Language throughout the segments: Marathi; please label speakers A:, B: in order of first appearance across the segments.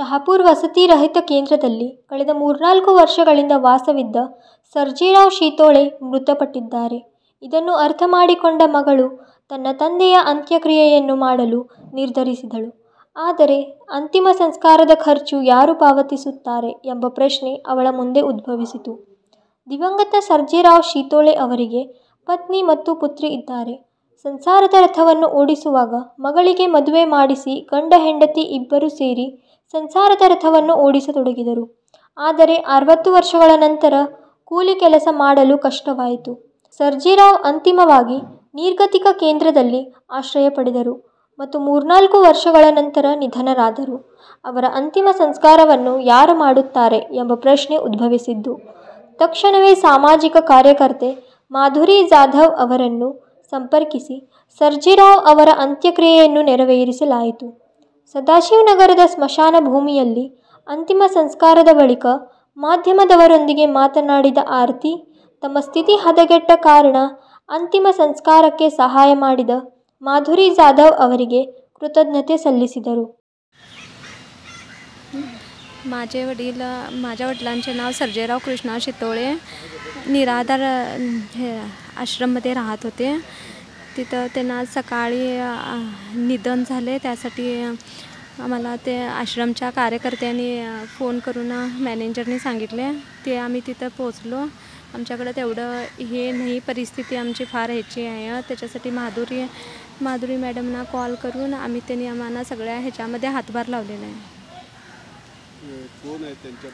A: ಶಹಾಪುರ ವಸತಿ ರಹಿತ ಕೇಂದ್ರದಲ್ಲಿ ಕಳೆದ 3-4 ವರ್ಷಗಳಿಂದ ವಾಸವಿದ್ದ ಸರ್ಜೇರಾವ್ ಶಿತೋಳೆ ಮೃತಪಟ್ಟಿದ್ದಾರೆ. ಇದನ್ನು ಅರ್ಥ ಮಾಡಿಕೊಂಡ ಮಗಳು ತನ್ನ ತಂದೆಯ ಅಂತ್ಯಕ್ರಿಯೆಯನ್ನು ಮಾಡಲು ನಿರ್ಧರಿಸಿದಳು. ಆದರೆ ಅಂತಿಮ ಸಂಸ್ಕಾರದ ಖರ್ಚು ಯಾರು ಪಾವತಿಸುತ್ತಾರೆ ಎಂಬ ಪ್ರಶ್ನೆ ಅವಳ ಮುಂದೆ ಉದ್ಭವಿಸಿತು. ದಿವಂಗತ ಸರ್ಜೇರಾವ್ ಶಿತೋಳೆ ಅವರಿಗೆ ಪತ್ನಿ ಮತ್ತು ಪುತ್ರಿ ಇದ್ದಾರೆ. ಸಂಸಾರದ ರಥವನ್ನು ಓಡಿಸುವಾಗ ಮಗಳಿಗೆ ಮದುವೆ ಮಾಡಿಸಿ ಗಂಡ ಹೆಂಡತಿ ಇಬ್ಬರು ಸೇರಿ ಸಂಸಾರದ ರಥವನ್ನು ಓಡಿಸತೊಡಗಿದರು. ಆದರೆ 60 ವರ್ಷಗಳ ನಂತರ ಕೂಲಿ ಕೆಲಸ ಮಾಡಲು ಕಷ್ಟವಾಯಿತು. ಸರ್ಜೇರಾವ್ ಅಂತಿಮವಾಗಿ ನಿರ್ಗತಿಕ ಕೇಂದ್ರದಲ್ಲಿ ಆಶ್ರಯ ಪಡೆದರು ಮತ್ತು 3-4 ವರ್ಷಗಳ ನಂತರ ನಿಧನರಾದರು. ಅವರ ಅಂತಿಮ ಸಂಸ್ಕಾರವನ್ನು ಯಾರು ಮಾಡುತ್ತಾರೆ ಎಂಬ ಪ್ರಶ್ನೆ ಉದ್ಭವಿಸಿದ್ದು, ತಕ್ಷಣವೇ ಸಾಮಾಜಿಕ ಕಾರ್ಯಕರ್ತೆ ಮಾಧುರಿ ಜಾಧವ್ ಅವರನ್ನು ಸಂಪರ್ಕಿಸಿ ಸರ್ಜೇರಾವ್ ಅವರ ಅಂತ್ಯಕ್ರಿಯೆಯನ್ನು ನೆರವೇರಿಸಲಾಯಿತು. ಸದಾಶಿವನಗರದ ಸ್ಮಶಾನ ಭೂಮಿಯಲ್ಲಿ ಅಂತಿಮ ಸಂಸ್ಕಾರದ ಬಳಿಕ ಮಾಧ್ಯಮದವರೊಂದಿಗೆ ಮಾತನಾಡಿದ ಆರತಿ, ತಮ್ಮ ಸ್ಥಿತಿ ಹದಗೆಟ್ಟ ಕಾರಣ ಅಂತಿಮ ಸಂಸ್ಕಾರಕ್ಕೆ ಸಹಾಯ ಮಾಡಿದ माधुरी जाधव ಅವರಿಗೆ कृतज्ञते सल्लिसिದರು.
B: माझ्या वडिलांचे नाव सर्जेराव कृष्णा शितोळे. निराधार आश्रममध्ये राहत होते. तिथं त्यांना सकाळी निधन झाले. त्यासाठी आम्हाला ते आश्रमच्या कार्यकर्त्यांनी फोन करून मॅनेजरनी सांगितले. ते आम्ही तिथं पोहोचलो. आमच्याकडे तेवढं हे नाही, परिस्थिती आमची फार ह्याची आहे. त्याच्यासाठी माधुरी मॅडमना कॉल करून आम्ही त्यांनी आम्हाला सगळ्या ह्याच्यामध्ये हातभार लावलेला आहे.
C: कोण आहे त्यांच्या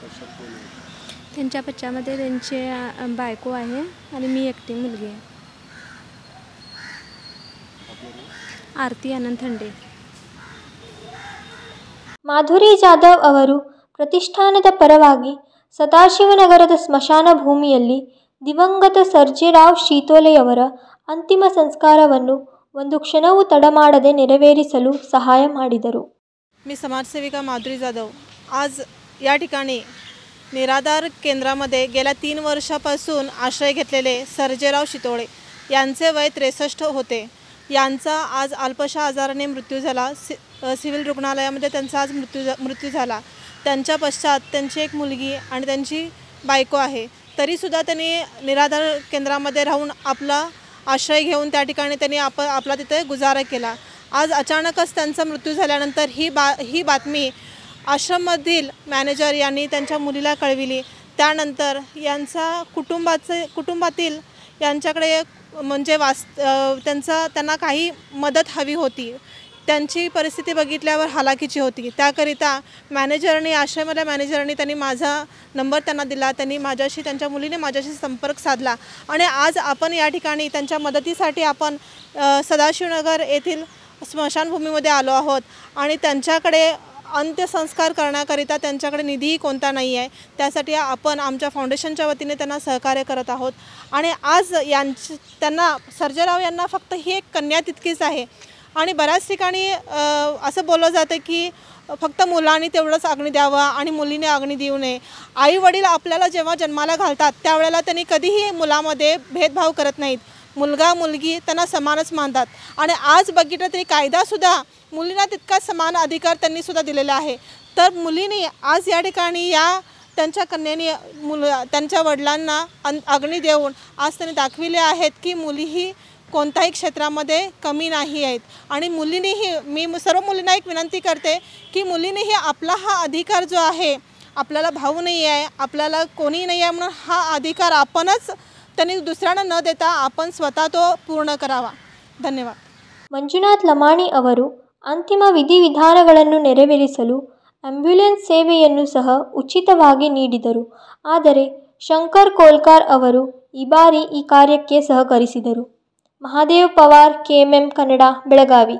C: पश्चात कोण आहे?
B: त्यांच्या पश्चामध्ये त्यांचे बायको आहे आणि मी एकटी मुलगी आहे. आरती आनंद थंडे.
A: ಮಾಧುರಿ ಜಾಧವ್ ಅವರು ಪ್ರತಿಷ್ಠಾನದ ಪರವಾಗಿ ಸದಾಶಿವನಗರದ ಸ್ಮಶಾನ ಭೂಮಿಯಲ್ಲಿ ದಿವಂಗತ ಸರ್ಜೇರಾವ್ ಶಿತೋಳೆಯವರ ಅಂತಿಮ ಸಂಸ್ಕಾರವನ್ನು ಒಂದು ಕ್ಷಣವೂ ತಡಮಾಡದೆ ನೆರವೇರಿಸಲು ಸಹಾಯ ಮಾಡಿದರು.
D: मी समाजसेविका माधुरी जाधव आज या ठिकाणी निराधार केंद्रामध्ये गेल्या 3 वर्षापासून आश्रय घेतलेले सर्जेराव शितोळे यांचे वय 63 होते. यांचा आज अल्पशा आजाराने मृत्यू झाला. सिव्हिल रुग्णालयामध्ये त्यांचा आज मृत्यू झाला. त्यांच्या पश्चात त्यांची एक मुलगी आणि त्यांची बायको आहे. तरीसुद्धा त्यांनी निराधार केंद्रामध्ये राहून आपला आश्रय घेऊन त्या ठिकाणी त्यांनी आपला तिथे गुजारा केला. आज अचानकच त्यांचा मृत्यू झाल्यानंतर ही बातमी आश्रममधील मॅनेजर यांनी त्यांच्या मुलीला कळविली. त्यानंतर यांचा कुटुंबातील यांच्याकडे म्हणजे त्यांना काही मदत हवी होती. त्यांची परिस्थिती बघितल्यावर हालाकीची होती. त्याकरिता आश्रमाच्या मॅनेजरनी त्यांनी माझा नंबर त्यांना दिला. त्यांनी त्यांच्या मुलीने माझ्याशी संपर्क साधला आणि आज आपण या ठिकाणी त्यांच्या मदतीसाठी आपण सदाशिवनगर येथील स्मशानभूमीमध्ये आलो आहोत आणि त्यांच्याकडे अंत्यसंस्कार करण्याकरिता त्यांच्याकडे निधीही कोणता नाही आहे. त्यासाठी आपण आमच्या फाउंडेशनच्या वतीने त्यांना सहकार्य करत आहोत. आणि आज त्यांना सर्जेराव यांना फक्त ही एक कन्या तितकीच आहे. आणि बऱ्याच ठिकाणी असं बोललं जातं की फक्त मुलांनी तेवढंच अग्नी द्यावा आणि मुलीने अग्नी देऊ नये. आई वडील आपल्याला जेव्हा जन्माला घालतात त्यावेळेला त्यांनी कधीही मुलामध्ये भेदभाव करत नाहीत. मुलगा मुलगी त्यांना समानच मानतात. आणि आज बघितलं तरी कायदासुद्धा मुलींना तितका समान अधिकार त्यांनी सुद्धा दिलेला आहे. तर मुलींनी आज या ठिकाणी त्यांच्या कन्यानी त्यांच्या वडिलांना अग्नी देऊन आज त्यांनी दाखविले आहेत की मुलीही कोणत्याही क्षेत्रामध्ये कमी नाही आहेत. आणि मुलींनीही मी सर्व मुलींना एक विनंती करते की मुलींनीही आपला हा अधिकार जो आहे, आपल्याला भाऊ नाही आहे, आपल्याला कोणी नाही आहे म्हणून हा अधिकार आपणच त्यांनी दुसऱ्यांना न देता आपण स्वतः तो पूर्ण करावा. धन्यवाद.
A: ಮಂಜುನಾಥ್ ಲಮಾಣಿ ಅವರು ಅಂತಿಮ ವಿಧಿವಿಧಾನಗಳನ್ನು ನೆರವೇರಿಸಲು ಆಂಬ್ಯುಲೆನ್ಸ್ ಸೇವೆಯನ್ನು ಸಹ ಉಚಿತವಾಗಿ ನೀಡಿದರು. ಆದರೆ ಶಂಕರ್ ಕೋಲ್ಕಾರ್ ಅವರು ಈ ಬಾರಿ ಈ ಕಾರ್ಯಕ್ಕೆ ಸಹಕರಿಸಿದರು. ಮಹಾದೇವ್ ಪವಾರ್, KMM ಕನ್ನಡ, ಬೆಳಗಾವಿ.